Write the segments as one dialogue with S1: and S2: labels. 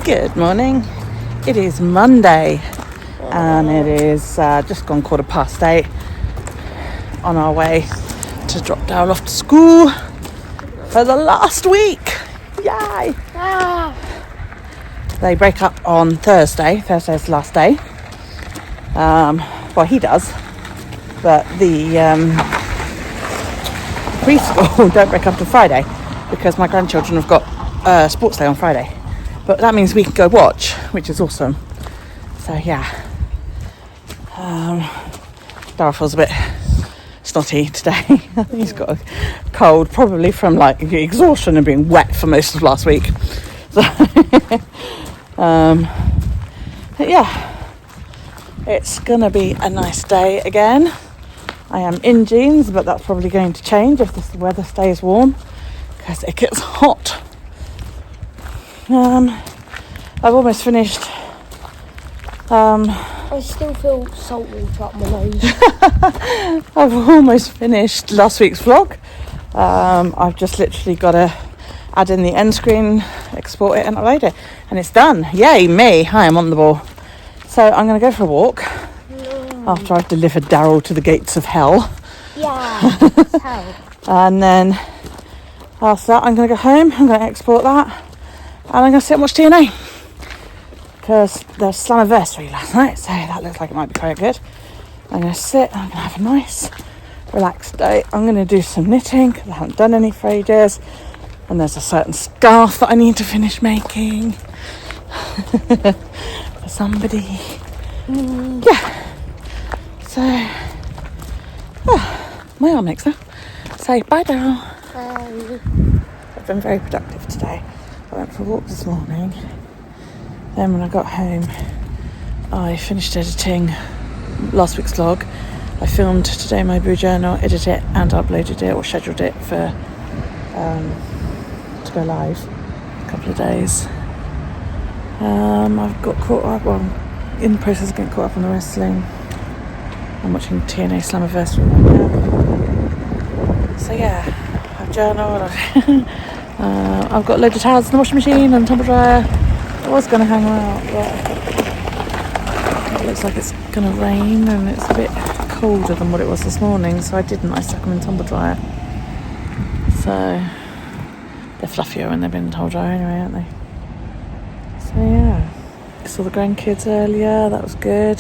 S1: Good morning. It is Monday and it is just gone 8:15 on our way to drop Daryl off to school for the last week. Yay! They break up on Thursday. Thursday's the last day. Well, he does, but the preschool don't break up till Friday because my grandchildren have got sports day on Friday. But that means we can go watch, which is awesome. So yeah, Daryl feels a bit snotty today. I think he's got a cold, probably from like exhaustion and being wet for most of last week. So, but yeah, it's gonna be a nice day again. I am in jeans, but that's probably going to change if the weather stays warm because it gets hot. I've almost finished.
S2: I still feel salt water up my nose.
S1: I've almost finished last week's vlog. I've just literally got to add in the end screen, export it and upload it, and it's done. Yay me, I am on the ball. So I'm going to go for a walk after I've delivered Daryl to the gates of hell.
S2: Yeah, it's hell.
S1: And then after that I'm going to go home, I'm going to export that, and I'm going to sit and watch TNA because there's Slammiversary last night, so that looks like it might be quite good. I'm going to sit, I'm going to have a nice relaxed day. I'm going to do some knitting because I haven't done any for ages, and there's a certain scarf that I need to finish making for somebody. Yeah, so my arm next now. Say bye Daryl. I've been very productive today. I went for a walk this morning. Then when I got home, I finished editing last week's vlog. I filmed today my Boo Journal, edited it and uploaded it, or scheduled it for to go live in a couple of days. I've got caught up, well, in the process of getting caught up on the wrestling. I'm watching TNA Slammiversary right now. So yeah, I've journaled. I've got a load of towels in the washing machine and tumble dryer. I was going to hang them out, but it looks like it's going to rain and it's a bit colder than what it was this morning, so I didn't. I stuck them in tumble dryer. So they're fluffier when they've been in tumble dryer anyway, aren't they? So yeah, I saw the grandkids earlier. That was good.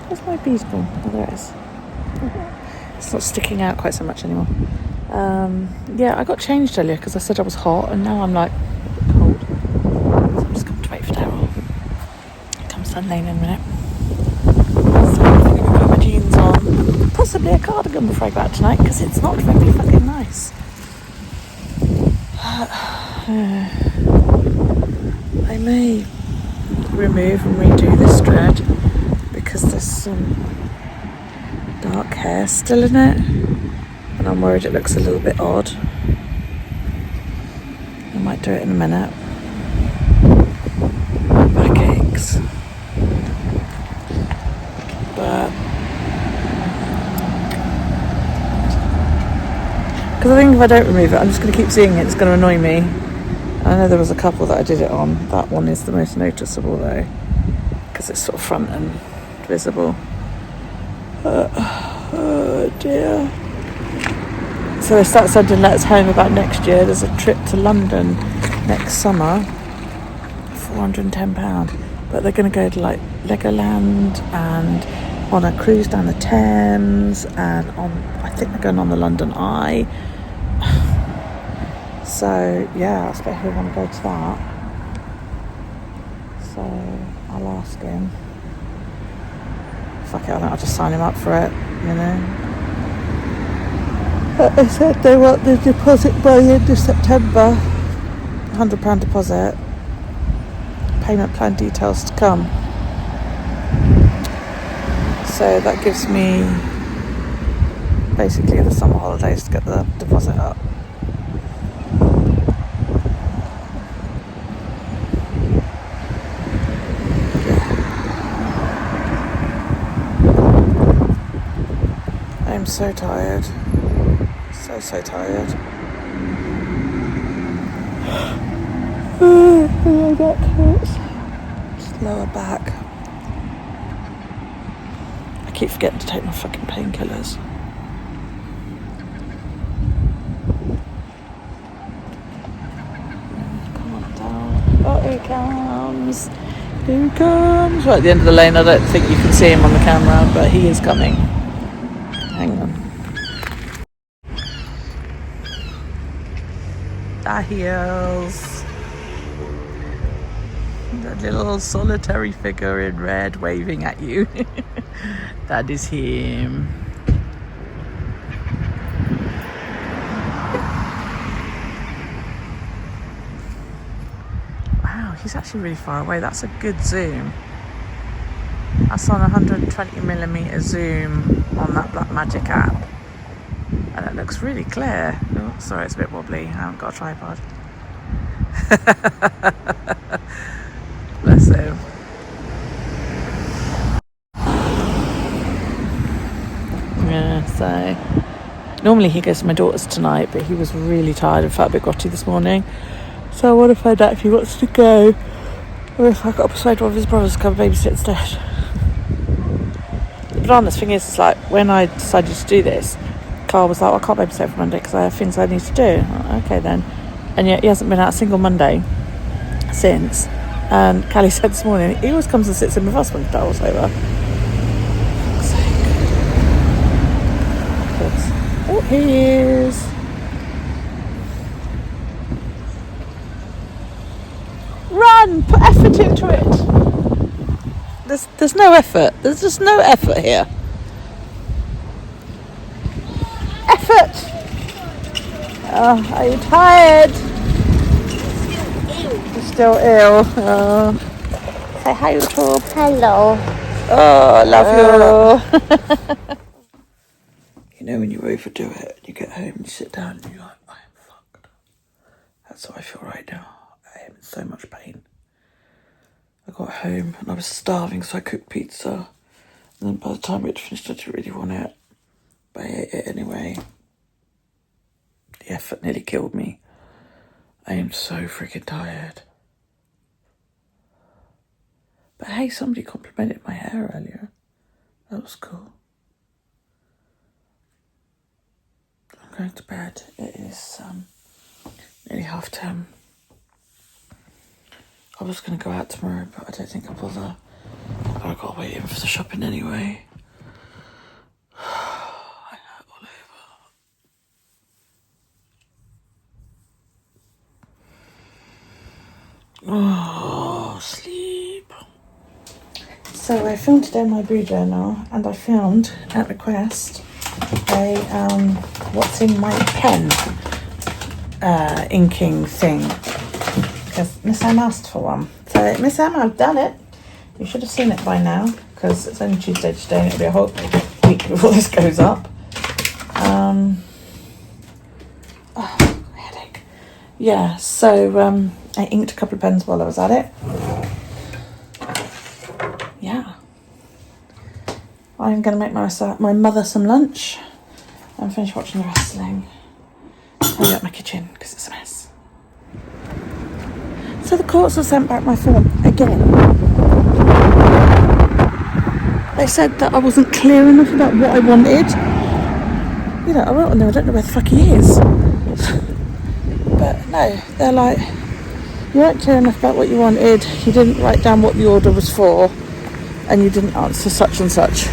S1: Where's my bead gone? Oh, there it is. It's not sticking out quite so much anymore. Yeah, I got changed earlier because I said I was hot, and now I'm like cold. So I'm just going to wait for Daryl. Here comes Sunday in a minute. So I'm going to put my jeans on, possibly a cardigan before I go out tonight because it's not very fucking nice. I may remove and redo this thread because there's some dark hair still in it, and I'm worried it looks a little bit odd. I might do it in a minute. Back aches. But because I think if I don't remove it, I'm just going to keep seeing it. It's going to annoy me. I know there was a couple that I did it on. That one is the most noticeable though, because it's sort of front and visible. Oh dear. So they start sending letters home about next year. There's a trip to London next summer, £410, but they're going to go to like Legoland and on a cruise down the Thames, and on, I think they're going on the London Eye. So yeah, I expect he'll want to go to that. So I'll ask him. Fuck it, I think I'll just sign him up for it, you know. They said they want the deposit by the end of September. £100 deposit. Payment plan details to come. So that gives me basically the summer holidays to get the deposit up. I'm so tired. So tired. My back hurts. lower back. I keep forgetting to take my fucking painkillers. Come on down. Oh, here he comes. Here he comes. Right at the end of the lane. I don't think you can see him on the camera, but he is coming. Hang on. There he is. That little solitary figure in red waving at you. That is him. Wow, he's actually really far away. That's a good zoom. That's on 120mm zoom on that Blackmagic app. And it looks really clear. Oh, sorry, it's a bit wobbly. I haven't got a tripod. Bless him. Yeah, so normally he goes to my daughter's tonight, but he was really tired and felt a bit grotty this morning. So I want to find out if he wants to go, or if I've got to persuade one of his brothers to come babysit instead. The bananas thing is, it's like when I decided to do this, Carl was like, well, I can't babysit for Monday because I have things I need to do. Like, okay then. And yet he hasn't been out a single Monday since. And Callie said this morning, he always comes and sits in with us when Daryl's over. For fuck's sake. Oh, here he is. Run! Put effort into it. There's no effort. There's just no effort here. Effort! Oh, are you tired? You're still ill. Oh. Say hi, YouTube.
S2: Hello.
S1: Oh, I love you. You know when you overdo it, you get home and you sit down and you're like, I am fucked. That's how I feel right now. I am in so much pain. I got home and I was starving, so I cooked pizza. And then by the time it finished, I didn't really want it. But I ate it anyway. The effort nearly killed me. I am so freaking tired. But hey, somebody complimented my hair earlier. That was cool. I'm going to bed. It is nearly term. I was going to go out tomorrow, but I don't think I'll bother. I've got to wait in for the shopping anyway. I hurt all over. Oh, sleep. So I filmed today my brew journal, and I found, at request, a what's in my pen inking thing. Because Miss Em asked for one. So, Miss Em, I've done it. You should have seen it by now, because it's only Tuesday today and it'll be a whole week before this goes up. Headache. Yeah, so I inked a couple of pens while I was at it. Yeah. I'm going to make my mother some lunch and finish watching the wrestling. Tidy up my kitchen, because it's a mess. So the courts have sent back my form again. They said that I wasn't clear enough about what I wanted. You know, I wrote on there, I don't know where the fuck he is. But no, they're like, you weren't clear enough about what you wanted, you didn't write down what the order was for, and you didn't answer such and such.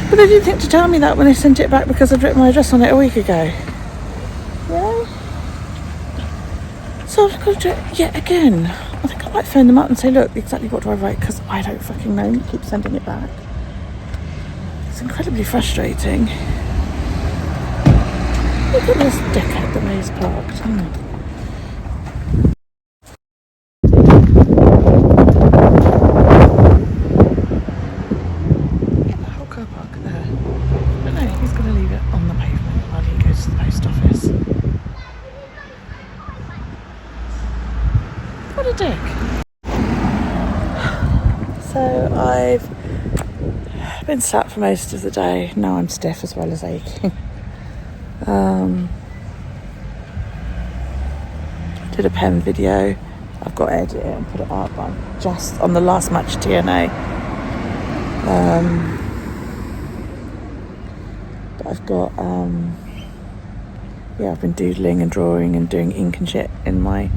S1: But they didn't think to tell me that when they sent it back because I'd written my address on it a week ago. You know? So I've got to do it yet again. I think I might phone them up and say, look, exactly what do I write? Because I don't fucking know. You keep sending it back. It's incredibly frustrating. Look at this dickhead that is parked. The whole car park there. But no, he's going to leave it on the pavement while he goes to the post office. What a dick. So I've been sat for most of the day. Now I'm stiff as well as aching. Did a pen video. I've got to edit it and put it up. I'm just on the last match of TNA. But I've got, I've been doodling and drawing and doing ink and shit in my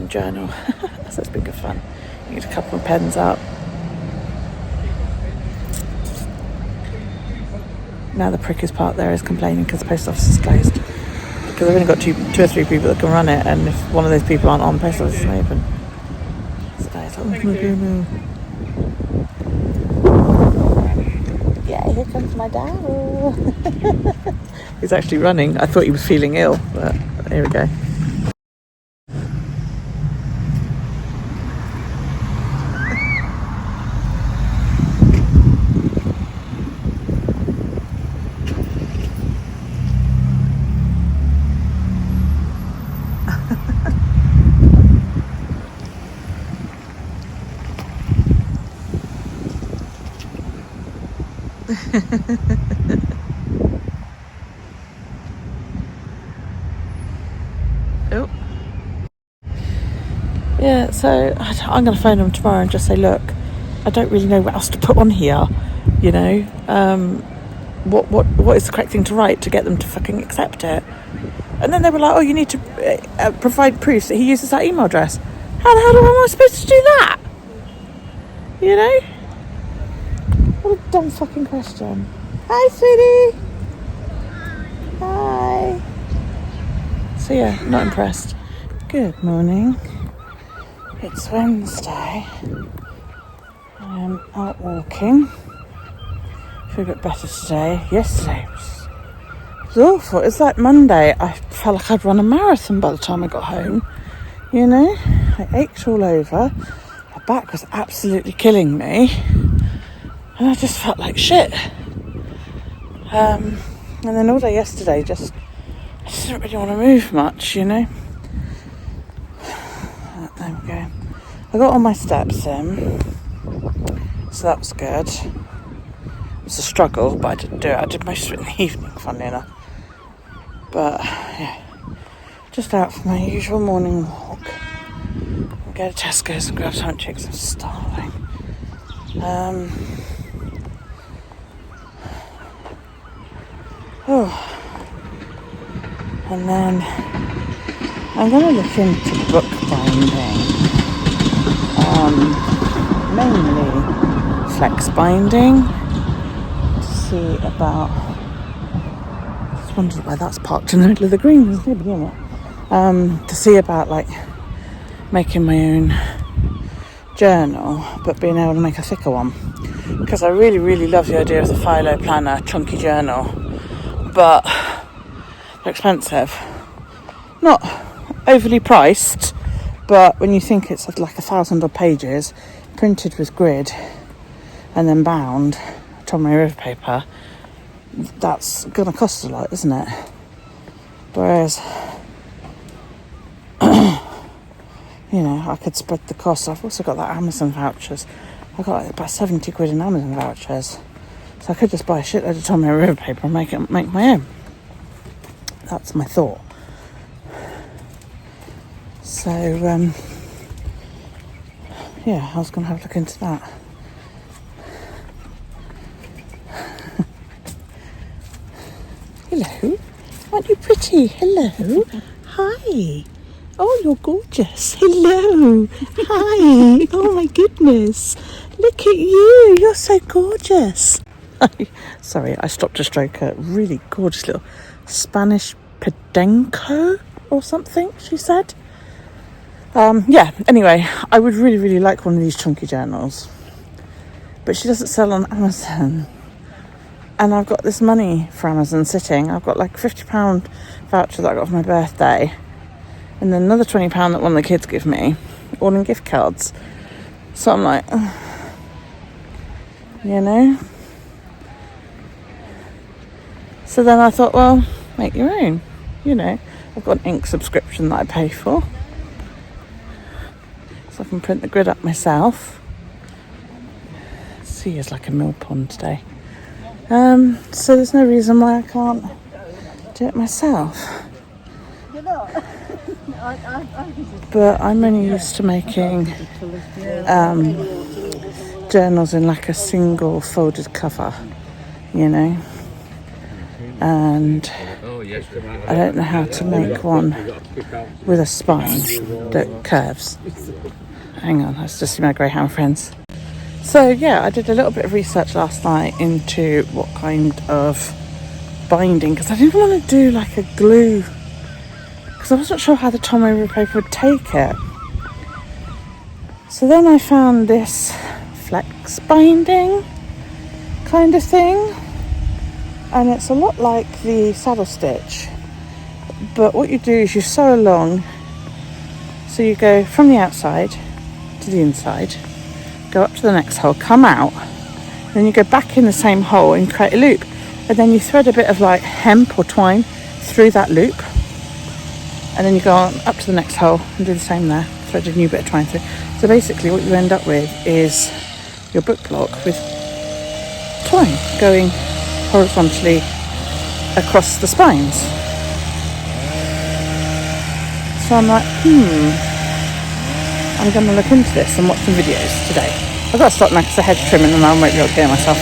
S1: journal. So it's been good fun. I get a couple of pens out. Now the prickers part there is complaining because the post office is closed. Because I've only got two or three people that can run it, and if one of those people aren't on, the post office isn't open. So it's like, yeah, here comes my dad. He's actually running. I thought he was feeling ill, but here we go. Oh. Yeah, so I'm going to phone them tomorrow and just say, look, I don't really know what else to put on here, you know. What is the correct thing to write to get them to fucking accept it? And then they were like, oh, you need to provide proofs that he uses that email address. How the hell am I supposed to do that? You know? What a dumb fucking question. Hi, sweetie. Hi. So yeah, not impressed. Good morning. It's Wednesday. I'm out walking. Feel a bit better today. Yesterday was awful. It's like Monday. I felt like I'd run a marathon by the time I got home. You know, I ached all over. My back was absolutely killing me, and I just felt like shit. And then all day yesterday, I just didn't really want to move much, you know. There we go. I got all my steps in, so that was good. It was a struggle, but I did do it. I did most of it in the evening, funnily enough. But yeah, just out for my usual morning walk. I'll go to Tesco's and grab some chicks. I'm starving. And then I'm going to look into book binding, mainly flex binding, to see about, I just wondered why that's parked in the middle of the green, there's nobody in it, to see about like making my own journal, but being able to make a thicker one, because I really, really love the idea of the Philo Planner chunky journal, but they're expensive. Not overly priced, but when you think it's like 1,000 odd pages, printed with grid and then bound Tommy River paper, that's gonna cost a lot, isn't it? Whereas, you know, I could spread the cost. I've also got that Amazon vouchers. I got like about 70 quid in Amazon vouchers, so I could just buy a shitload of Tommy River paper and make my own. That's my thought. So, yeah, I was going to have a look into that. Hello. Aren't you pretty? Hello. Hi. Oh, you're gorgeous. Hello. Hi. Oh, my goodness. Look at you. You're so gorgeous. Sorry, I stopped to stroke a really gorgeous little Spanish Pedenco or something, she said. Yeah, anyway, I would really, really like one of these chunky journals. But she doesn't sell on Amazon. And I've got this money for Amazon sitting. I've got like a £50 voucher that I got for my birthday. And then another £20 that one of the kids give me. All in gift cards. So I'm like, you know. So then I thought, well, make your own. You know, I've got an ink subscription that I pay for. So I can print the grid up myself. Sea is like a mill pond today. So there's no reason why I can't do it myself.
S2: You're not.
S1: But I'm only used to making journals in like a single folded cover, you know. And I don't know how to make one with a spine that curves. Hang on, let's just see my greyhound friends. So yeah, I did a little bit of research last night into what kind of binding, because I didn't want to do like a glue, because I wasn't sure how the Tomo paper would take it. So then I found this flex binding kind of thing, and it's a lot like the saddle stitch, but what you do is you sew along, so you go from the outside to the inside, go up to the next hole, come out, then you go back in the same hole and create a loop, and then you thread a bit of like hemp or twine through that loop, and then you go on up to the next hole and do the same there, thread a new bit of twine through. So basically what you end up with is your book block with twine going horizontally across the spines. So I'm like, I'm going to look into this and watch some videos today. I've got to stop now because the hedge trimming and I won't be able to hear myself.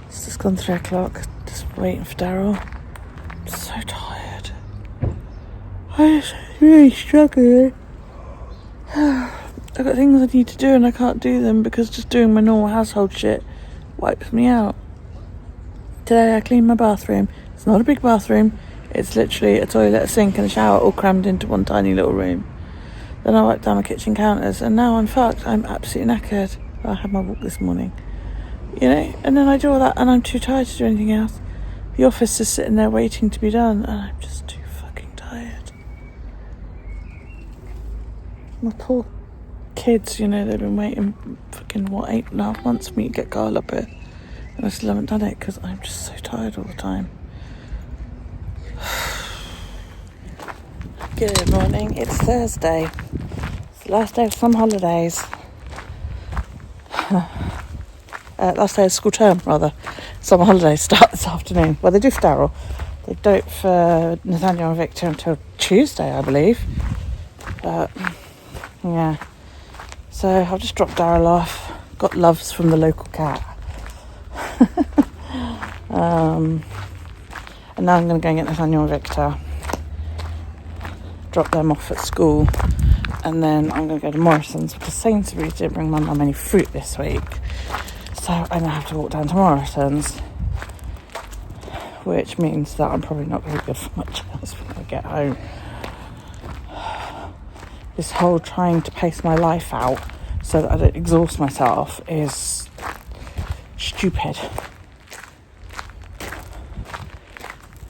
S1: It's just gone 3 o'clock, just waiting for Daryl. I'm so tired. I'm really struggling. I've got things I need to do and I can't do them because just doing my normal household shit wipes me out. Today I cleaned my bathroom. It's not a big bathroom. It's literally a toilet, a sink and a shower all crammed into one tiny little room. Then I wiped down my kitchen counters and now I'm fucked. I'm absolutely knackered. I had my walk this morning. You know, and then I do all that and I'm too tired to do anything else. The office is sitting there waiting to be done and I'm just too fucking tired. My poor kids, you know, they've been waiting fucking 8.5 months for me to get Carl up here, and I still haven't done it because I'm just so tired all the time. Good morning, it's Thursday. It's the last day of some holidays. Last day of school term, rather. Summer holidays start this afternoon. Well, they do for Daryl. They don't for Nathaniel and Victor until Tuesday, I believe. But yeah, so I've just dropped Daryl off, got loves from the local cat. And now I'm going to go and get Nathaniel and Victor, drop them off at school, and then I'm going to go to Morrison's because Sainsbury's didn't bring my mum any fruit this week. So I now have to walk down to Morrison's, which means that I'm probably not very good for much else when I get home. This whole trying to pace my life out so that I don't exhaust myself is stupid.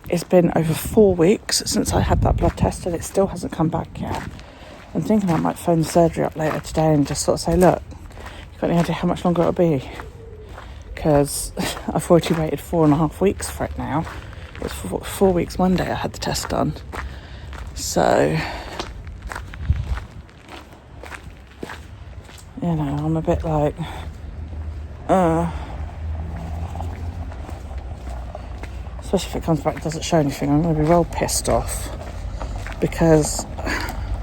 S1: It's been over 4 weeks since I had that blood test and it still hasn't come back yet. I'm thinking I might phone the surgery up later today and just sort of say, look, you got any idea how much longer it'll be? Because I've already waited 4.5 weeks for it now. It was 4 weeks Monday I had the test done. So, you know, I'm a bit like, especially if it comes back and doesn't show anything, I'm going to be well pissed off because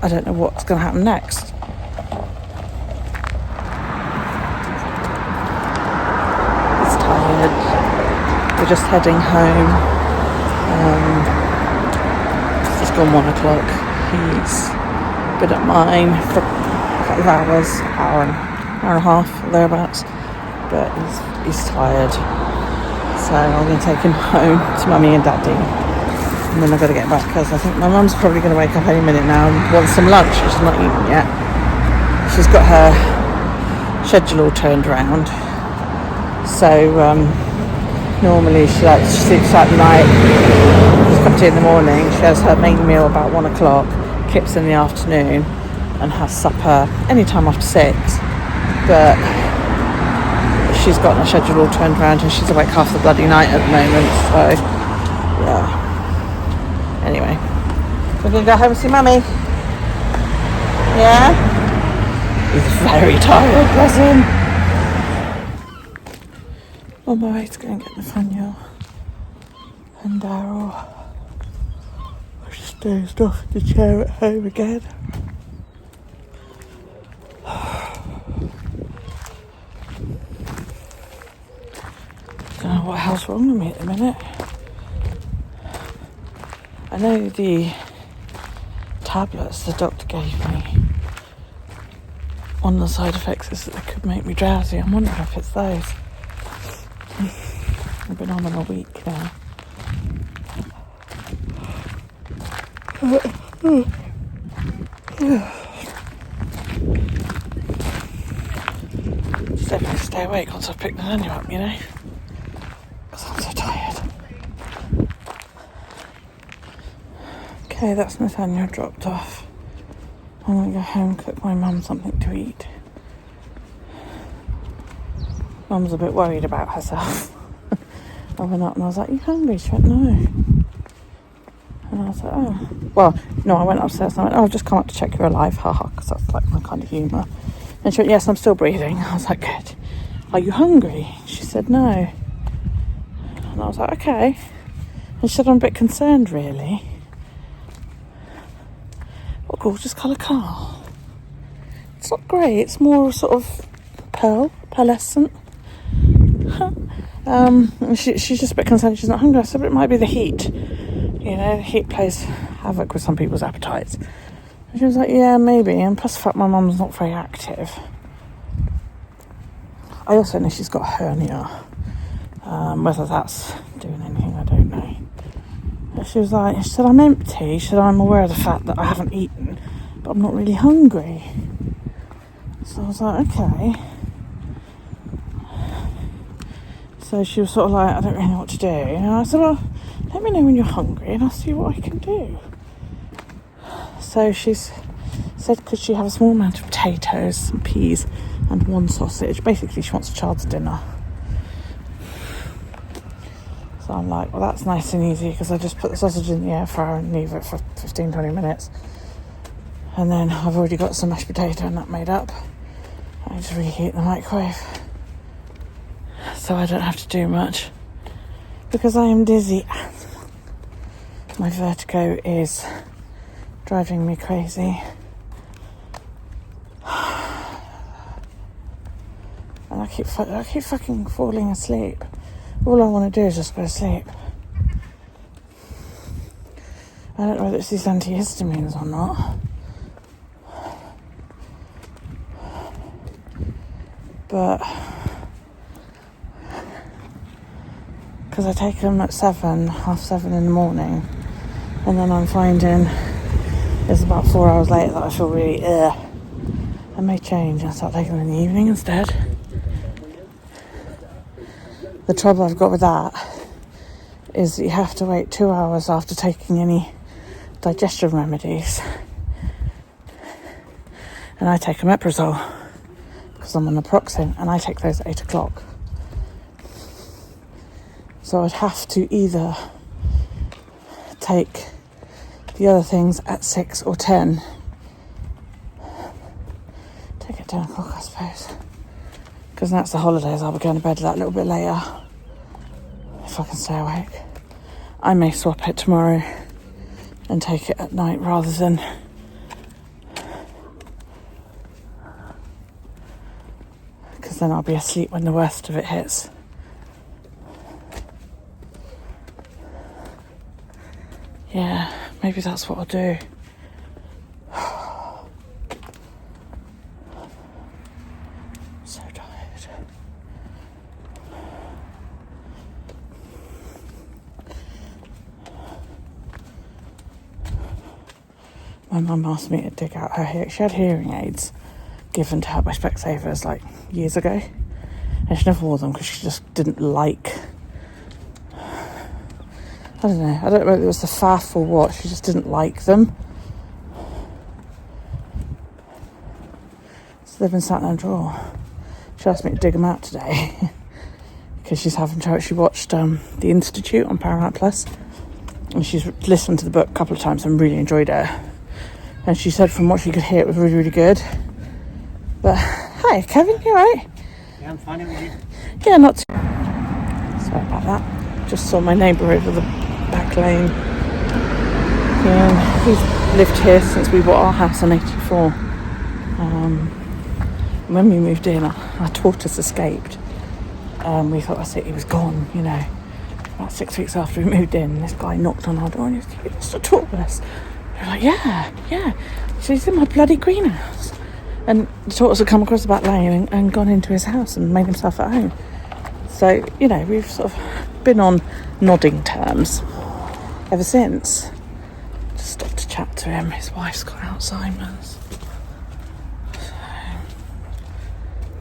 S1: I don't know what's going to happen next. He's tired. We're just heading home. It's just gone 1 o'clock. He's been at mine for a couple of hours, hour and a half, or thereabouts, but he's tired. So I'm going to take him home to Mummy and Daddy, and then I've got to get back because I think my mum's probably going to wake up any minute now and want some lunch, which she's not eaten yet. She's got her schedule all turned around. So normally she sleeps out the night, she's got tea in the morning, she has her main meal about 1 o'clock, Kip's in the afternoon, and has supper any time after 6. But she's got her schedule all turned around and she's awake half the bloody night at the moment, so yeah. Anyway, we're going to go home and see Mummy. Yeah? He's very tired, bless him. On my way to go and get Nathaniel and Daryl. We're just dozed off in the chair at home again. Don't know what hell's wrong with me at the minute. I know the tablets the doctor gave me, one of the side effects is that they could make me drowsy. I'm wondering if it's those. I've been on them a week now. Just able to stay awake once I've picked the menu up, you know? Because I'm so tired. Okay, that's Nathaniel dropped off. I'm going to go home and cook my mum something to eat. Mum's a bit worried about herself. I went up and I was like, "Are you hungry?" She went, "No." And I was like, "Oh." Well, no, I went upstairs and I went, "Oh, I've just come up to check you're alive, haha," because that's like my kind of humour. And she went, "Yes, I'm still breathing." I was like, "Good. Are you hungry?" She said, "No." And I was like, "Okay." And she said, "I'm a bit concerned, really." What a gorgeous colour car. It's not grey, it's more sort of pearlescent. She's just a bit concerned she's not hungry. I said, "But it might be the heat. You know, the heat plays havoc with some people's appetites." And she was like, "Yeah, maybe. And plus the fact my mum's not very active." I also know she's got a hernia. Whether that's doing anything, I don't know. And she said, "I'm empty." She said, "I'm aware of the fact that I haven't eaten, but I'm not really hungry." So I was like, "Okay." So she was sort of like, "I don't really know what to do." And I said, "Well, let me know when you're hungry and I'll see what I can do." So she's said, could she have a small amount of potatoes, some peas and one sausage. Basically, she wants a child's dinner. So I'm like, well, that's nice and easy because I just put the sausage in the air fryer and leave it for 15-20 minutes. And then I've already got some mashed potato and that made up. I just reheat the microwave. So I don't have to do much because I am dizzy. My vertigo is driving me crazy. And I keep fucking falling asleep. All I want to do is just go to sleep. I don't know whether it's these antihistamines or not. But because I take them at 7:30 in the morning, and then I'm finding it's about 4 hours later that I feel really I may change and start taking them in the evening instead. The trouble I've got with that is that you have to wait 2 hours after taking any digestion remedies. And I take omeprazole because I'm on naproxen, and I take those at 8 o'clock. So I'd have to either take the other things at 6 or 10. Take it at 10 o'clock, I suppose. Because that's the holidays, I'll be going to bed that little bit later. If I can stay awake. I may swap it tomorrow and take it at night rather than... because then I'll be asleep when the worst of it hits. Yeah, maybe that's what I'll do. So tired. My mum asked me to dig out her hair. She had hearing aids given to her by Specsavers like years ago, and she never wore them because she just didn't like... I don't know whether it was the faff or what, she just didn't like them. So they've been sat in her drawer. She asked me to dig them out today because she's having trouble. She watched The Institute on Paramount Plus, and she's listened to the book a couple of times and really enjoyed it. And she said from what she could hear it was really, really good. But, hi Kevin, you alright?
S3: Yeah, I'm fine, with you.
S1: Yeah, not too... Sorry about that. Just saw my neighbour over the back lane. Yeah, he's lived here since we bought our house in '84. When we moved in, our tortoise escaped. We thought that's it, he was gone, you know. About 6 weeks after we moved in, this guy knocked on our door and he was like, "It's a tortoise." We were like, yeah. So he's in my bloody greenhouse. And the tortoise had come across the back lane and gone into his house and made himself at home. So, you know, we've sort of been on nodding terms ever since. Just stopped to chat to him. His wife's got Alzheimer's. So,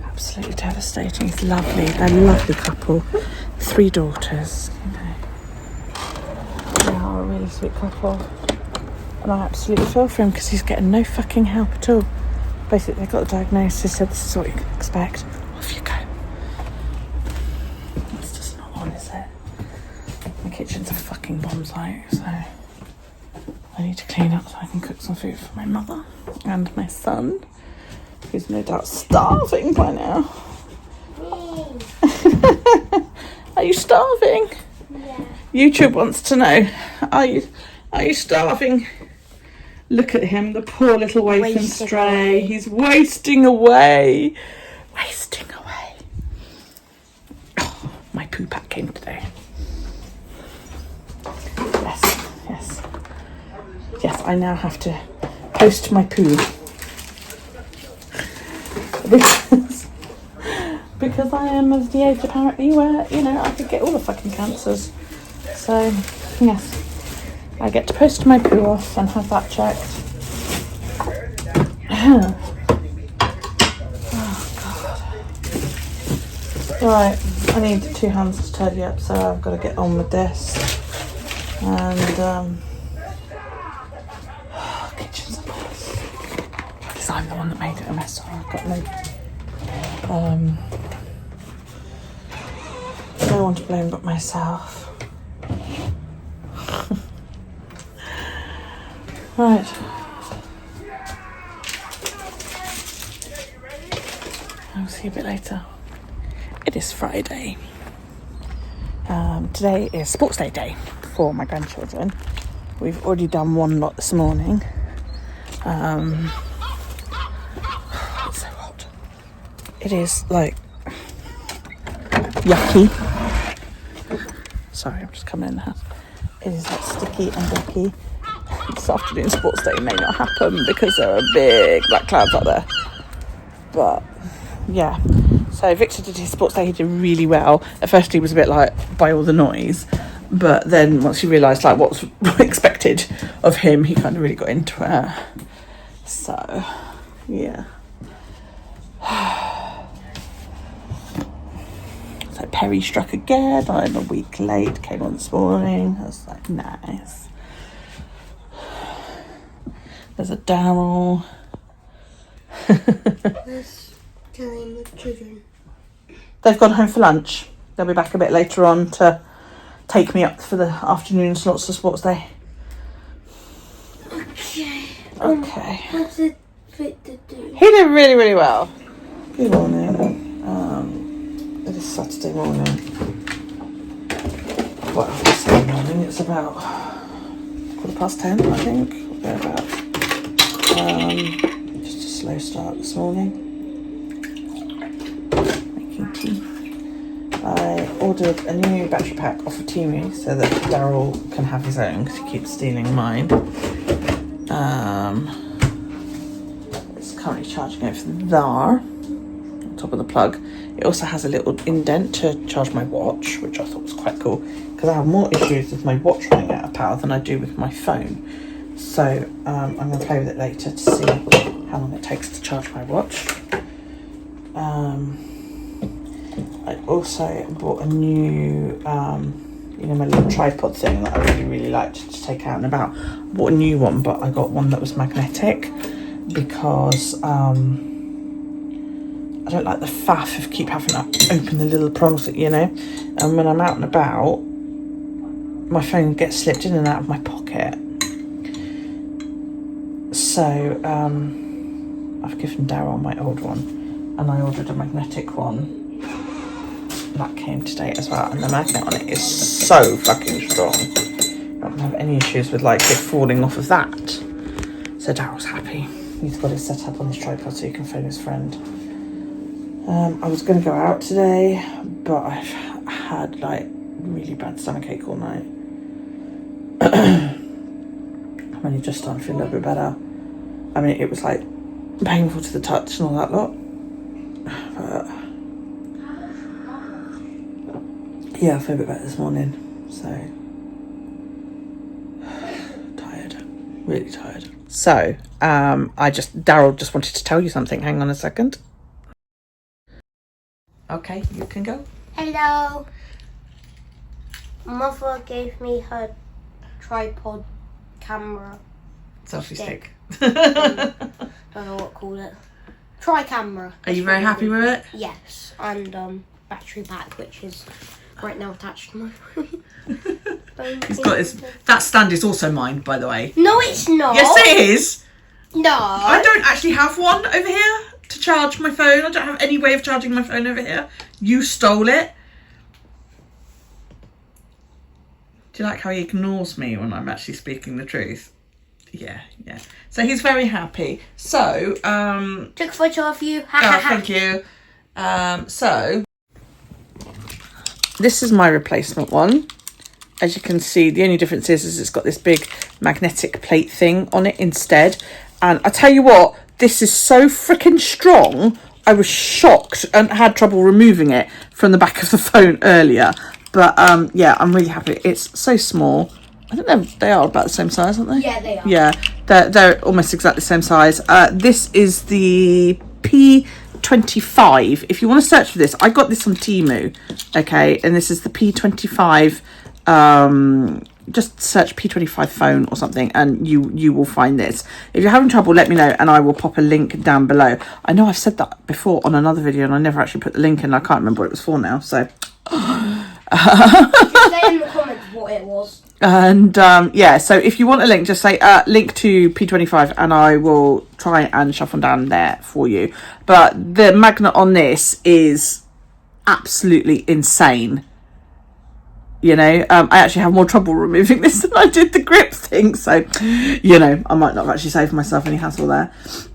S1: absolutely devastating. He's lovely. They're a lovely couple. 3 daughters, you know. They are a really sweet couple. And I absolutely feel for him because he's getting no fucking help at all. Basically, they got the diagnosis, said this is what you can expect. Off you go. It's just not on, is it? My kitchen's a fucking bomb site, so I need to clean up so I can cook some food for my mother and my son, who's no doubt starving by now. Are you starving?
S2: Yeah.
S1: YouTube wants to know. Are you starving? Look at him, the poor little waif and stray. He's wasting away. Wasting away. Oh, my poo pack came today. Yes, I now have to post my poo. Because I am of the age apparently where, you know, I could get all the fucking cancers. So, yes. I get to post my poo off and have that checked. Oh, God. Right, I need 2 hands to tidy up, so I've got to get on with this. And, kitchen's a mess. Because I'm the one that made it a mess, so I've got no one to blame but myself. Right. I'll see you a bit later. It is Friday. Today is sports day for my grandchildren. We've already done one lot this morning. It's so hot. It is like yucky. Sorry, I'm just coming in the house. It is like sticky and yucky. This afternoon sports day may not happen because there are big black clouds out there. But yeah, so Victor did his sports day. He did really well. At first he was a bit like by all the noise, but then once he realised like what's expected of him, he kind of really got into it. So yeah. So Perry struck again. I'm a week late. Came on this morning. I was like, nice. There's a Daryl.
S2: Let's tell him the children.
S1: They've gone home for lunch. They'll be back a bit later on to take me up for the afternoon slots of sports day.
S2: Okay.
S1: Okay.
S2: What did Victor do?
S1: He did really, really well. Good morning. It is Saturday morning. Well, Saturday morning. It's about 10:15, I think. Thereabouts. Just a slow start this morning. Making tea. I ordered a new battery pack off of Temu so that Daryl can have his own because he keeps stealing mine. It's currently charging over there on top of the plug. It also has a little indent to charge my watch, which I thought was quite cool because I have more issues with my watch running out of power than I do with my phone. So I'm going to play with it later to see how long it takes to charge my watch. I also bought a new, my little tripod thing that I really, really liked to take out and about. I bought a new one, but I got one that was magnetic because I don't like the faff of keep having to open the little prongs, and when I'm out and about, my phone gets slipped in and out of my pocket. So I've given Daryl my old one and I ordered a magnetic one. That came today as well, and the magnet on it is so fucking strong. Got my have any issues with like it falling off of that. So Daryl's happy. He's got it set up on his tripod so he can phone his friend. I was going to go out today, but I've had like really bad stomachache all night. I'm only just starting to feel a little bit better. I mean, it was like painful to the touch and all that lot. But yeah, I feel a bit better this morning. So tired, really tired. So Daryl just wanted to tell you something. Hang on a second. Okay, you can go.
S2: Hello. Mother gave me her tripod camera.
S1: Selfie stick.
S2: Don't know what to call it. Tri-camera.
S1: Are you very happy with it?
S2: Yes, and battery pack, which is right now attached to my phone.
S1: He's got his. That stand is also mine, by the way.
S2: No, it's not.
S1: Yes, it is.
S2: No.
S1: I don't actually have one over here to charge my phone. I don't have any way of charging my phone over here. You stole it. Do you like how he ignores me when I'm actually speaking the truth? Yeah. So he's very happy. So,
S2: took a photo of you.
S1: thank you. So, this is my replacement one. As you can see, the only difference is it's got this big magnetic plate thing on it instead. And I tell you what, this is so freaking strong. I was shocked and had trouble removing it from the back of the phone earlier. But yeah, I'm really happy. It's so small. I think they are about the same size, aren't they?
S2: Yeah, they are.
S1: Yeah, they're almost exactly the same size. This is the P25. If you want to search for this, I got this on Temu. Okay, and this is the P25. Just search P25 phone or something and you will find this. If you're having trouble, let me know and I will pop a link down below. I know I've said that before on another video and I never actually put the link in. I can't remember what it was for now, so
S2: Just say in the comments what it was.
S1: and yeah, so if you want a link, just say link to P25 and I will try and shuffle down there for you. But the magnet on this is absolutely insane. You know, I actually have more trouble removing this than I did the grip thing. So, you know, I might not have actually saved myself any hassle there.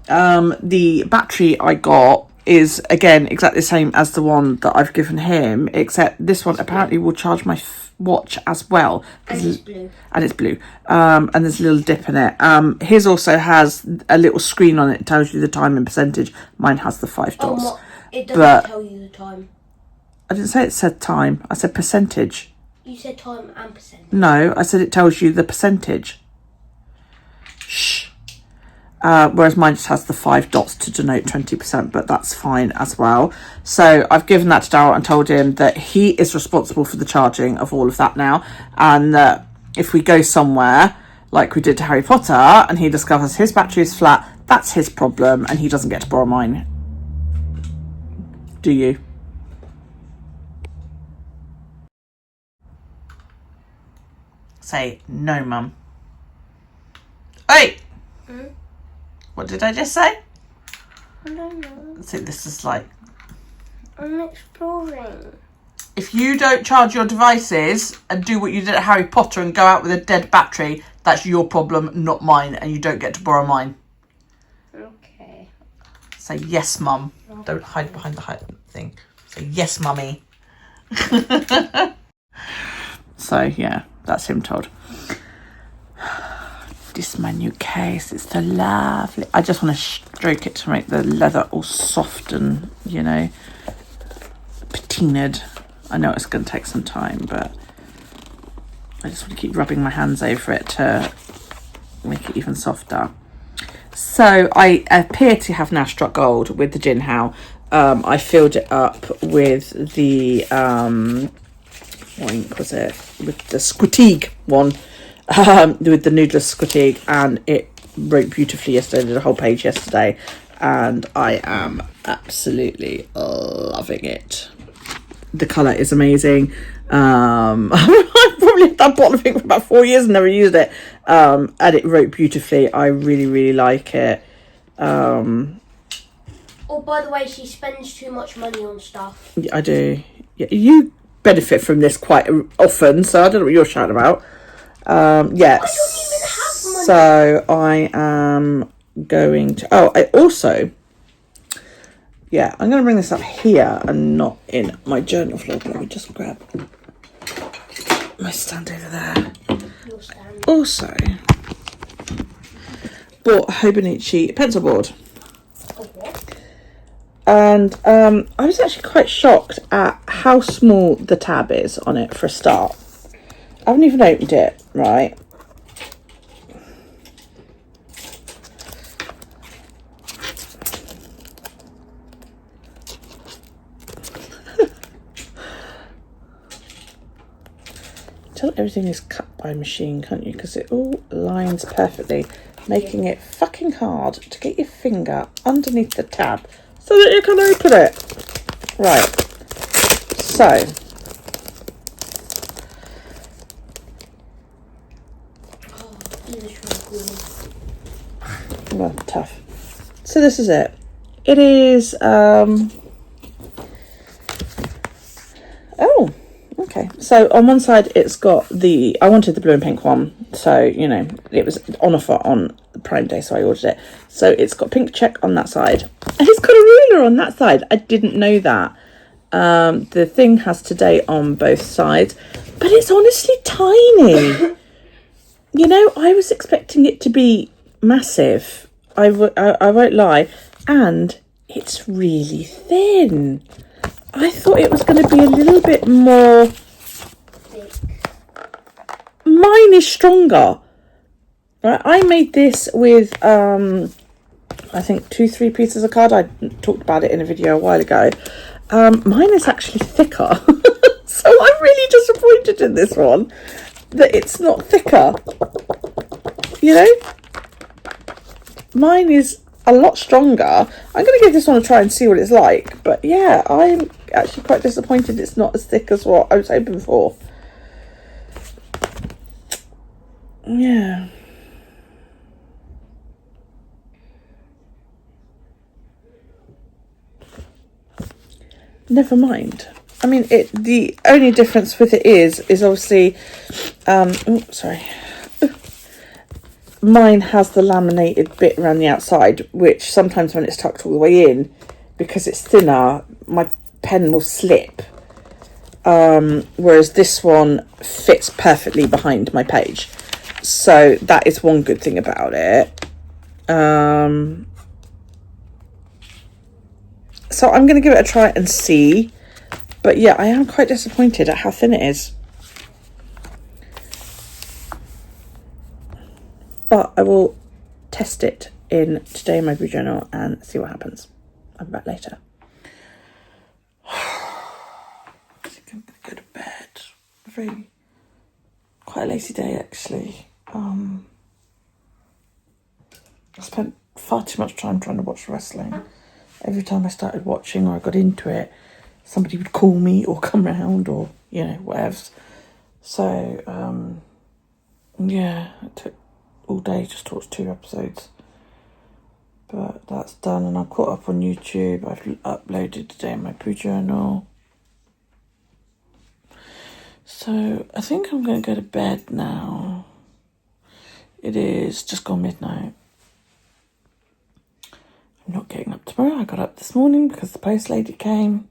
S1: The battery I got is, again, exactly the same as the one that I've given him, except this one apparently will charge my watch as well.
S2: And it's blue.
S1: And it's blue. And there's a little dip in it. His also has a little screen on it that tells you the time and percentage. Mine has the 5 dots.
S2: It doesn't tell you the time.
S1: I didn't say it said time. I said percentage.
S2: You said time and percentage.
S1: No, I said it tells you the percentage. Shh. Whereas mine just has the 5 dots to denote 20%, but that's fine as well. So I've given that to Daryl and told him that he is responsible for the charging of all of that now. And that if we go somewhere, like we did to Harry Potter, and he discovers his battery is flat, that's his problem, and he doesn't get to borrow mine. Do you? Say no, Mum. Hey! What did I just say?
S2: I don't know.
S1: See, this is like...
S2: I'm exploring.
S1: If you don't charge your devices and do what you did at Harry Potter and go out with a dead battery, that's your problem, not mine, and you don't get to borrow mine.
S2: Okay.
S1: Say yes, Mum.
S2: Okay.
S1: Don't hide behind the thing. Say yes, Mummy. So, yeah, that's him told. This is my new case. It's so lovely. I just want to stroke it to make the leather all soft and, you know, patinaed. I know it's going to take some time, but I just want to keep rubbing my hands over it to make it even softer. So I appear to have now struck gold with the Jinhao. I filled it up with the what ink was it? With the Squitigue one, with the Noodless Squitigue, and it wrote beautifully yesterday. I did a whole page yesterday, and I am absolutely loving it. The colour is amazing. I've probably had that bottle of ink for about 4 years and never used it. And it wrote beautifully. I really, really like it.
S2: Oh, by the way, she spends too much money on stuff.
S1: I do. Yeah, you benefit from this quite often, so I don't know what you're shouting about. Yes. So I am going to. Oh, I also. Yeah, I'm going to bring this up here and not in my journal floor. But let me just grab my stand over there.
S2: Your stand.
S1: Also, bought a Hobonichi pencil board. And I was actually quite shocked at how small the tab is on it for a start. I haven't even opened it, right? Tell everything is cut by machine, can't you? Because it all lines perfectly, making it fucking hard to get your finger underneath the tab so that you can open it. Right. So. Well, tough. So this is it. It is, oh, okay. So on one side it's got I wanted the blue and pink one. So, you know, it was on offer on Prime Day, so I ordered it. So it's got pink check on that side. And it's got a ruler on that side. I didn't know that. The thing has today on both sides. But it's honestly tiny. You know, I was expecting it to be massive. I won't lie. And it's really thin. I thought it was going to be a little bit more thick. Mine is stronger. Right, I made this with I think 2-3 pieces of card. I talked about it in a video a while ago. Mine is actually thicker. So I'm really disappointed in this one that it's not thicker. You know? Mine is a lot stronger. I'm going to give this one a try and see what it's like. But yeah, I'm actually quite disappointed it's not as thick as what I was hoping for. Yeah. Never mind. I mean, the only difference with it is obviously, sorry. Mine has the laminated bit around the outside, which sometimes when it's tucked all the way in, because it's thinner, my pen will slip. Whereas this one fits perfectly behind my page. So that is one good thing about it. So I'm going to give it a try and see. But yeah, I am quite disappointed at how thin it is. But I will test it in today in my blue journal and see what happens. I'll be back later. I think I'm going to go to bed. Quite a lazy day, actually. I spent far too much time trying to watch wrestling. Every time I started watching or I got into it, somebody would call me or come round or, you know, whatever. So, yeah, it took all day just to watch 2 episodes. But that's done and I'm caught up on YouTube. I've uploaded today in my poo journal. So I think I'm going to go to bed now. It is just gone midnight. I'm not getting up tomorrow. I got up this morning because the post lady came.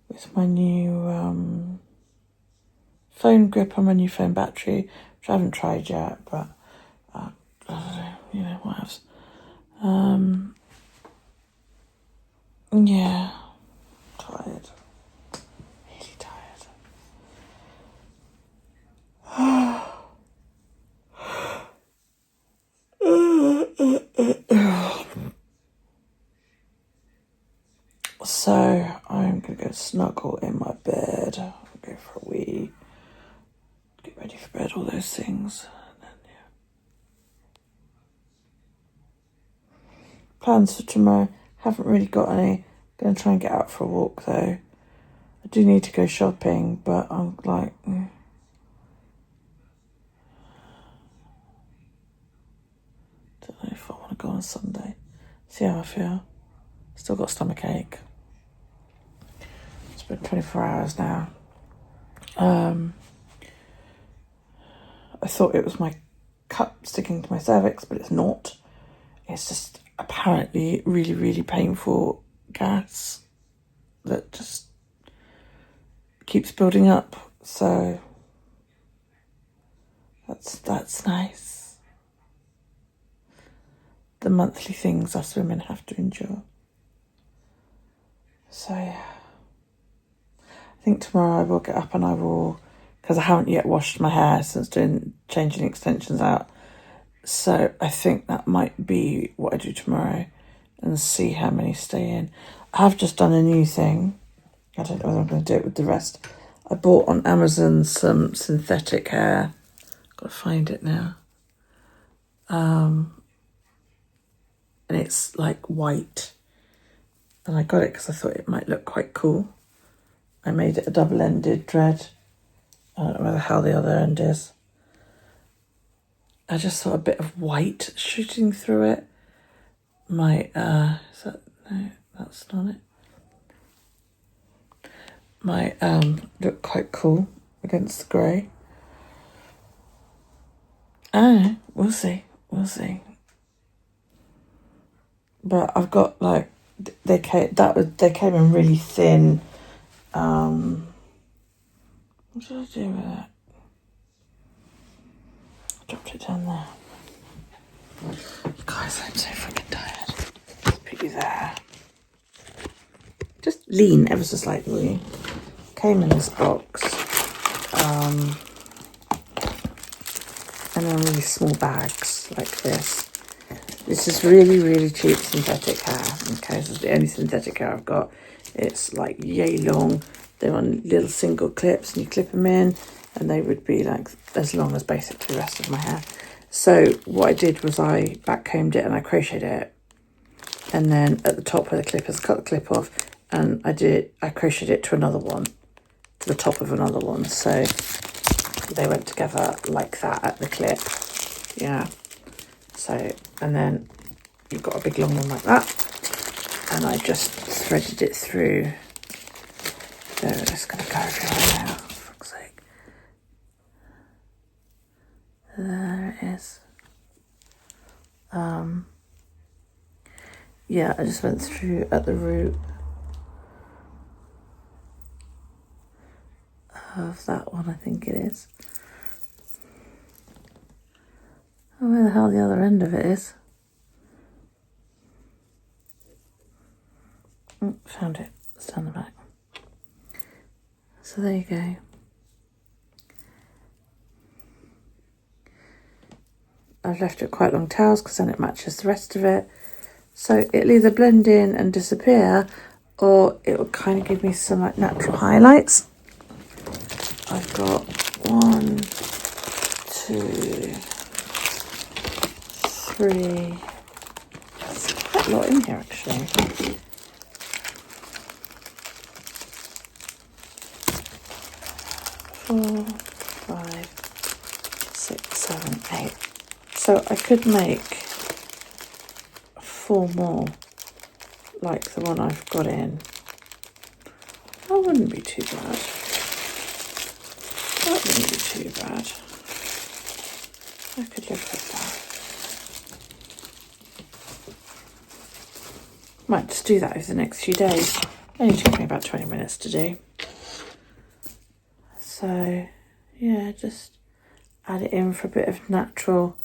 S1: With my new phone grip and my new phone battery, which I haven't tried yet, but I don't know, you know, what else. Yeah, tired. Really tired. So I'm gonna go snuggle in my bed. I'll go for a wee, get ready for bed, all those things. And then, yeah. Plans for tomorrow, haven't really got any. Gonna try and get out for a walk though. I do need to go shopping, but I'm like, don't know if I want to go on Sunday. See how I feel. Still got stomach ache. been 24 hours now. I thought it was my cup sticking to my cervix, but it's not. It's just apparently really, really painful gas that just keeps building up. So that's nice. The monthly things us women have to endure. So yeah. I think tomorrow I will get up and I will, because I haven't yet washed my hair since changing extensions out. So I think that might be what I do tomorrow and see how many stay in. I have just done a new thing. I don't know whether I'm going to do it with the rest. I bought on Amazon some synthetic hair. Got to find it now. And it's like white. And I got it because I thought it might look quite cool. I made it a double-ended dread. I don't know where the hell the other end is. I just saw a bit of white shooting through it. Might, no, that's not it. Might look quite cool against the grey. I don't know, we'll see. But I've got like, they came in really thin. What did I do with it? Dropped it down there. Guys, I'm so freaking tired. Let's put you there. Just lean ever so slightly. Came in this box. And then really small bags like this. This is really, really cheap synthetic hair. Okay, this is the only synthetic hair I've got. It's like yay long. They're on little single clips and you clip them in. And they would be like as long as basically the rest of my hair. So what I did was I backcombed it and I crocheted it. And then at the top where the clip is, I cut the clip off and I crocheted it to another one, to the top of another one. So they went together like that at the clip. Yeah. So, and then you've got a big long one like that. And I just threaded it through. So we're just going to go everywhere now. There it is. Yeah, I just went through at the root of that one, I think it is. Oh, where the hell the other end of it is? Oh, found it. It's down the back. So there you go. I've left it quite long tails because then it matches the rest of it. So it'll either blend in and disappear or it will kind of give me some like natural highlights. I've got 1, 2, 3. There's quite a lot in here actually. 4, 5, 6, 7, 8. So I could make 4 more, like the one I've got in. That wouldn't be too bad. That wouldn't be too bad. I could live with that. Might just do that over the next few days. Only took me about 20 minutes to do. So, yeah, just add it in for a bit of natural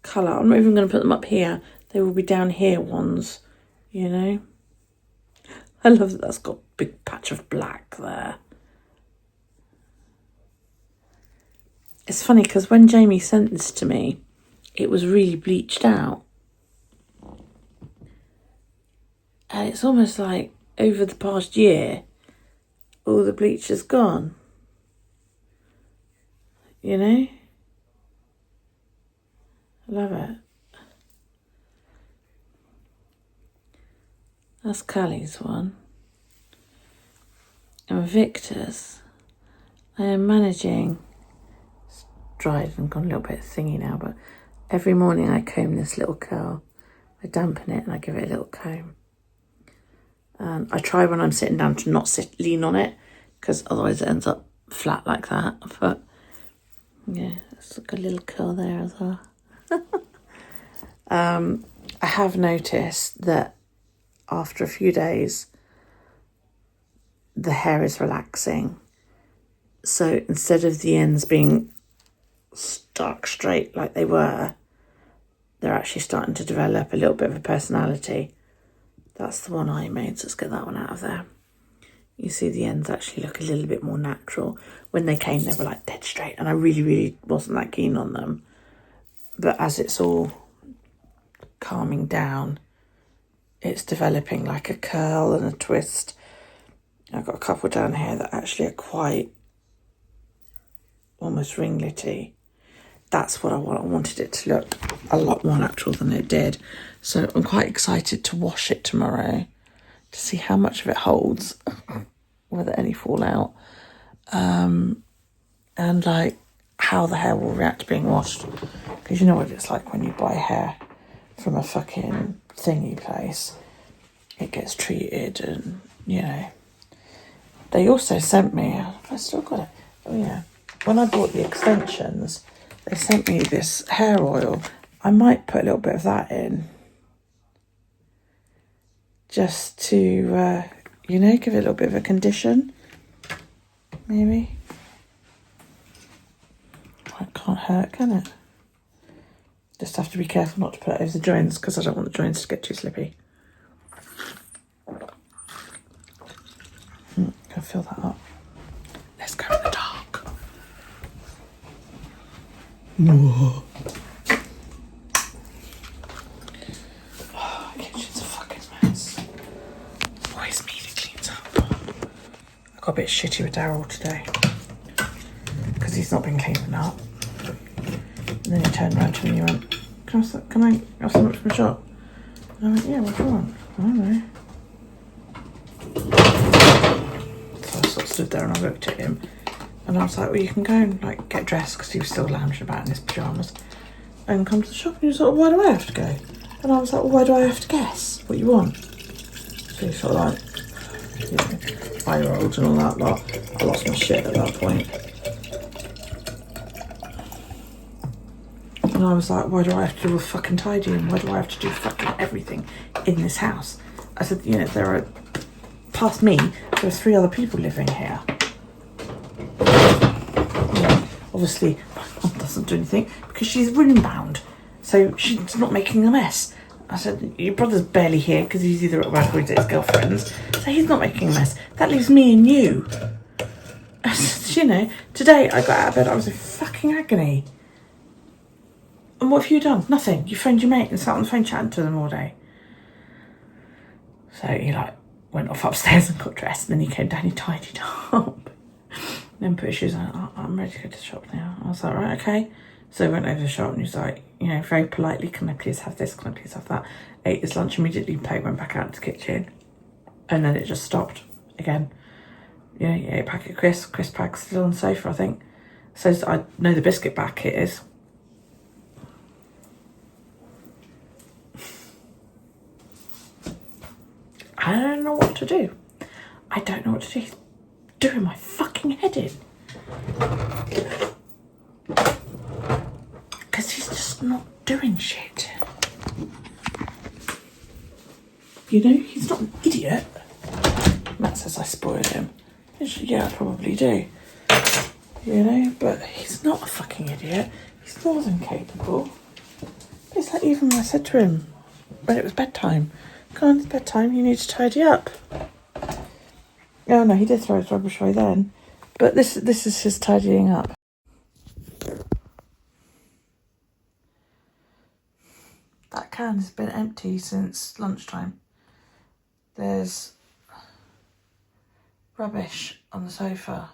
S1: colour. I'm not even going to put them up here. They will be down here ones, you know. I love that that's got a big patch of black there. It's funny because when Jamie sent this to me, it was really bleached out. And it's almost like over the past year, all the bleach is gone. You know? I love it. That's Callie's one. And Victor's, I am managing, it's dried and gone a little bit thingy now, but every morning I comb this little curl. I dampen it and I give it a little comb. And I try when I'm sitting down to not lean on it, because otherwise it ends up flat like that. But yeah, it's like a little curl there as well. I have noticed that after a few days, the hair is relaxing. So instead of the ends being stuck straight like they were, they're actually starting to develop a little bit of a personality. That's the one I made, so let's get that one out of there. You see the ends actually look a little bit more natural. When they came, they were like dead straight, and I really, really wasn't that keen on them. But as it's all calming down, it's developing like a curl and a twist. I've got a couple down here that actually are quite almost ringlety. That's what I want. I wanted it to look a lot more natural than it did. So I'm quite excited to wash it tomorrow to see how much of it holds, whether any fall out, and like how the hair will react to being washed. Because you know what it's like when you buy hair from a fucking thingy place. It gets treated, and you know. They also sent me, I still got it, oh yeah, when I bought the extensions, they sent me this hair oil. I might put a little bit of that in, just to, you know, give it a little bit of a condition, maybe. It can't hurt, can it? Just have to be careful not to put it over the joints, because I don't want the joints to get too slippy. Can fill that up. Let's go in the dark. Whoa. Oh, kitchen's a fucking mess. Always me that cleans up. I got a bit shitty with Daryl today because he's not been cleaning up. And then he turned around to me and he went, can I have some from the shop? And I went, yeah, what do you want? I don't know. So I sort of stood there and I looked at him and I was like, well, you can go and like get dressed, because he was still lounging about in his pyjamas, and come to the shop. And he was like, well, why do I have to go? And I was like, well, why do I have to guess what you want? So he sort of like, you know, 5-year-olds and all that lot. I lost my shit at that point. And I was like, why do I have to do all fucking tidying? Why do I have to do fucking everything in this house? I said, you know, there are, past me, there are 3 other people living here. Yeah, obviously, my mum doesn't do anything because she's room bound. So she's not making a mess. I said, your brother's barely here because he's either at work or he's at his girlfriend's. So he's not making a mess. That leaves me and you. I said, you know, today I got out of bed, I was in fucking agony. And what have you done? Nothing. You phoned your mate and sat on the phone chatting to them all day. So he like went off upstairs and got dressed, and then he came down, he tidied up. Then put his shoes on. Oh, I'm ready to go to the shop now. I was like, right, okay. So I went over to the shop and he was like, you know, very politely, can I please have this? Can I please have that? Ate his lunch immediately, plate went back out to the kitchen. And then it just stopped again. You know, he ate a packet of crisps. Crisp pack's still on the sofa, I think. So I know the biscuit packet is. I don't know what to do. I don't know what to do. He's doing my fucking head in. Because he's just not doing shit. You know, he's not an idiot. Matt says I spoiled him. Yeah, I probably do. You know, but he's not a fucking idiot. He's more than capable. It's like even when I said to him when it was bedtime, come on, it's bedtime, you need to tidy up. Oh no, he did throw his rubbish away then. But this is his tidying up. That can has been empty since lunchtime. There's rubbish on the sofa.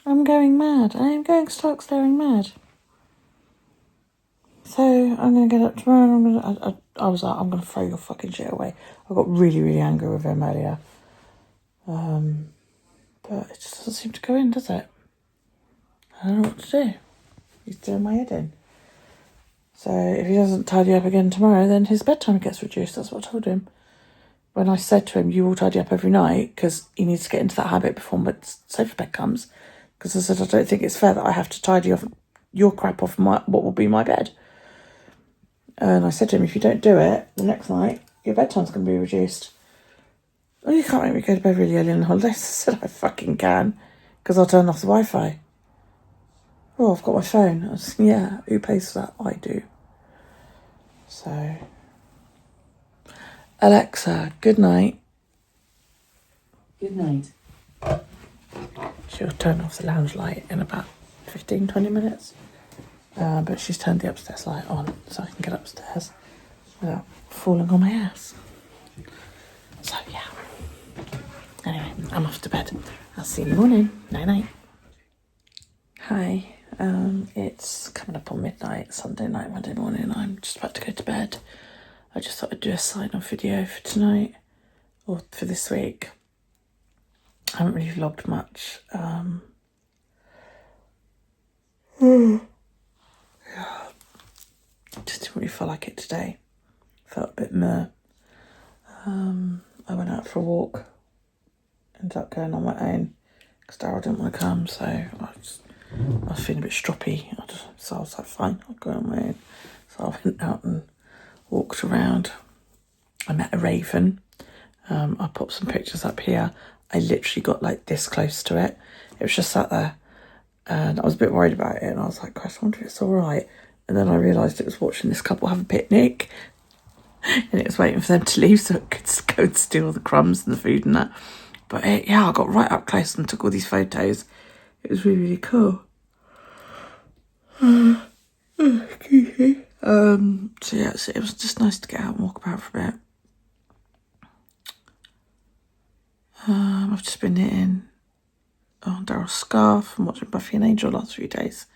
S1: I'm going mad. I am going stark staring mad. So I'm going to get up tomorrow and I was like, I'm going to throw your fucking shit away. I got really, really angry with him earlier. But it just doesn't seem to go in, does it? I don't know what to do. He's doing my head in. So if he doesn't tidy up again tomorrow, then his bedtime gets reduced. That's what I told him. When I said to him, you will tidy up every night, because he needs to get into that habit before my sofa bed comes. Because I said, I don't think it's fair that I have to tidy off your crap off what will be my bed. And I said to him, if you don't do it, the next night, your bedtime's going to be reduced. Oh, you can't make me go to bed really early on the holidays. I said, I fucking can, because I'll turn off the Wi-Fi. Oh, I've got my phone. I said, yeah, who pays for that? I do. So, Alexa, good night.
S3: Good night.
S1: She'll turn off the lounge light in about 15-20 minutes. But she's turned the upstairs light on so I can get upstairs without falling on my ass. So, yeah. Anyway, I'm off to bed. I'll see you in the morning. Night-night. Hi. It's coming up on midnight, Sunday night, Monday morning. I'm just about to go to bed. I just thought I'd do a sign-off video for tonight, or for this week. I haven't really vlogged much. Just didn't really feel like it today. Felt a bit meh. I went out for a walk. Ended up going on my own because Daryl didn't want to come, so I was feeling a bit stroppy. So I was like, fine, I'll go on my own. So I went out and walked around. I met a raven. I popped some pictures up here. I literally got like this close to it. It was just sat there. And I was a bit worried about it. And I was like, Christ, I wonder if it's all right. And then I realised it was watching this couple have a picnic. And it was waiting for them to leave so it could go and steal the crumbs and the food and that. But yeah, I got right up close and took all these photos. It was really, really cool. Excuse me. So yeah, it was just nice to get out and walk about for a bit. I've just been knitting on Daryl's scarf and watching Buffy and Angel the last few days.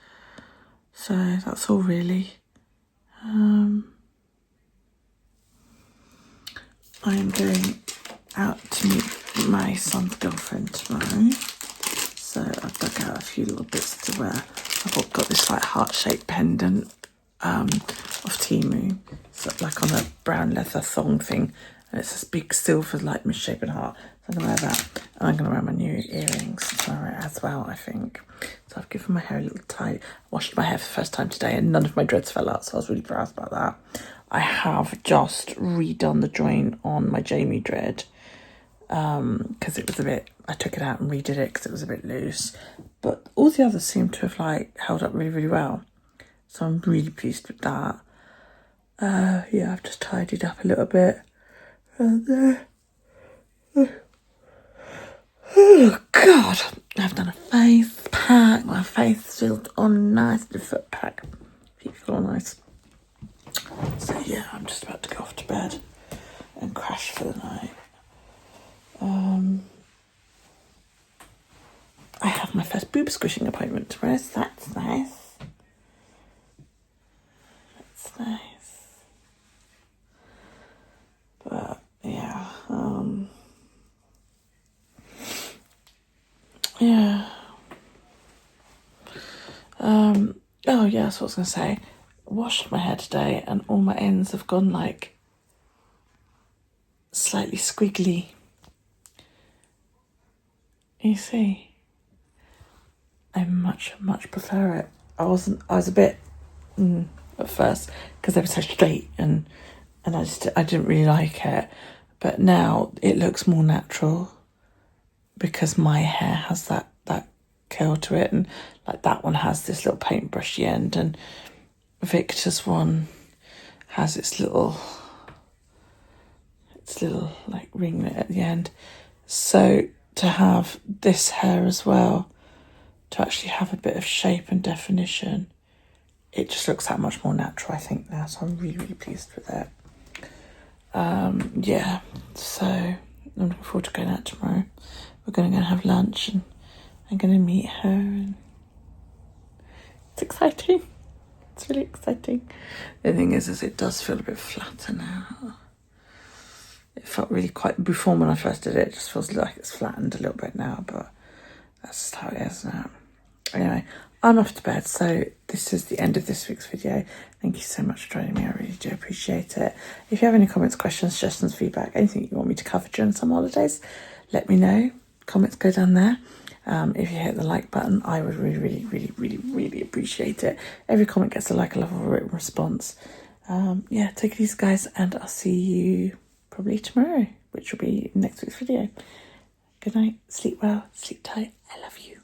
S1: So that's all really. I am going out to meet my son's girlfriend tomorrow. So I've dug out a few little bits to wear. I've got this like heart-shaped pendant off Temu. So like on a brown leather thong thing. And it's this big silver like misshapen heart. So I'm going to wear that. And I'm going to wear my new earrings tomorrow as well, I think. So I've given my hair a little tie. I washed my hair for the first time today and none of my dreads fell out. So I was really proud about that. I have just redone the joint on my Jamie dread. Because it was a bit, I took it out and redid it because it was a bit loose. But all the others seem to have like held up really, really well. So I'm really pleased with that. Yeah, I've just tidied up a little bit. And there. Oh God, I've done a face pack. My face filled on nice, the foot pack. Feet feel nice. So yeah, I'm just about to go off to bed and crash for the night. I have my first boob squishing appointment tomorrow, so that's nice. That's nice. But yeah, yeah. Oh yeah, that's what I was gonna say. Washed my hair today and all my ends have gone like slightly squiggly. You see? I much prefer it. I was a bit at first because they were so straight and I didn't really like it. But now it looks more natural because my hair has that curl to it, and like that one has this little paintbrushy end, and Victor's one has its little like ringlet at the end. So to have this hair as well, to actually have a bit of shape and definition, it just looks that much more natural, I think, now. So I'm really, really pleased with it. Yeah, so I'm looking forward to going out tomorrow. We're going to go and have lunch and I'm going to meet her, and it's exciting. It's really exciting. The thing is it does feel a bit flatter now. It felt really quite, before when I first did it, it just feels like it's flattened a little bit now, but that's just how it is now. Anyway, I'm off to bed, so this is the end of this week's video. Thank you so much for joining me. I really do appreciate it. If you have any comments, questions, suggestions, feedback, anything you want me to cover during some holidays, let me know. Comments go down there. If you hit the like button, I would really appreciate it. Every comment gets a like, a love, or a written response. Yeah, take it easy, guys, and I'll see you probably tomorrow, which will be next week's video. Good night, sleep well, sleep tight, I love you.